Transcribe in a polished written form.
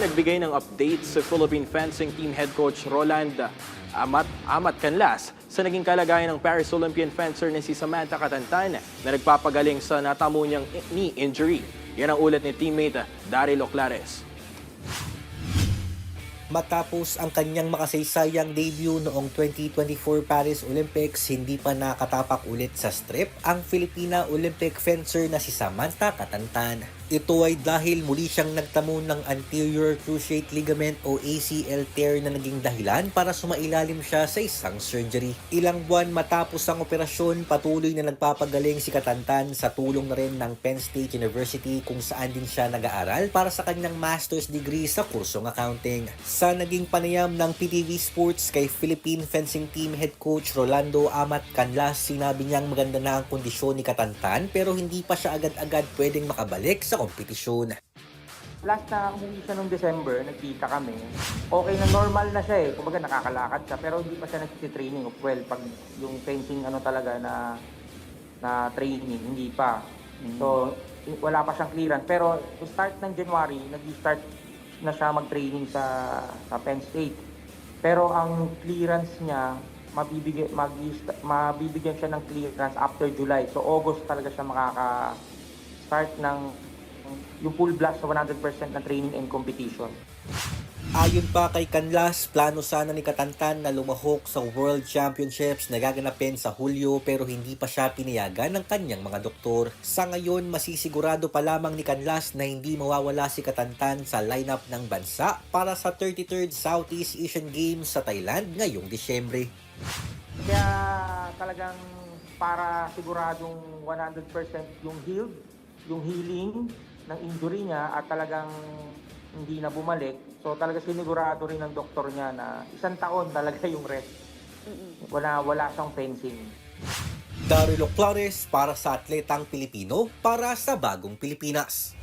nagbigay ng update sa Philippine fencing team head coach Roland Amat Canlas sa naging kalagayan ng Paris Olympian fencer na si Samantha Catantan na nagpapagaling sa natamo niyang knee injury. Yan ang ulat ni teammate Daryl Oclares. Matapos ang kanyang makasaysayang debut noong 2024 Paris Olympics, hindi pa nakatapak ulit sa strip ang Filipina Olympic fencer na si Samantha Catantan. Ito ay dahil muli siyang nagtamo ng anterior cruciate ligament o ACL tear na naging dahilan para sumailalim siya sa isang surgery. Ilang buwan matapos ang operasyon, patuloy na nagpapagaling si Catantan sa tulong na rin ng Penn State University kung saan din siya nag-aaral para sa kanyang master's degree sa kursong accounting. Sa naging panayam ng PTV Sports kay Philippine Fencing Team Head Coach Rolando Amat Canlas, sinabi niyang maganda na ang kondisyon ni Catantan pero hindi pa siya agad-agad pwedeng makabalik sa kompetisyon. Last na umuwi siya noong December, nagkita kami. Okay na, normal na siya eh. Kumbaga nakakalakad siya pero hindi pa siya nagsi-training. Well, pag yung fencing talaga na training, hindi pa. So, wala pa siyang clearance. Pero start ng January, nag-start na siya mag-training sa Penn State. Pero ang clearance niya, mabibigyan siya ng clearance after July. So August talaga siya makaka-start ng yung full blast sa 100% na training and competition. Ayon pa kay Canlas, plano sana ni Catantan na lumahok sa World Championships na gaganapin sa Hulyo pero hindi pa siya pinayagan ng kanyang mga doktor. Sa ngayon, masisigurado pa lamang ni Canlas na hindi mawawala si Catantan sa lineup ng bansa para sa 33rd Southeast Asian Games sa Thailand ngayong Disyembre. Kaya talagang para siguradong 100% yung healing ng injury niya at talagang hindi na bumalik. So talaga sinigurado rin ng doktor niya na 1 taon talaga yung rest. Wala siyang fencing. Daryl Oclares para sa Atletang Pilipino para sa Bagong Pilipinas.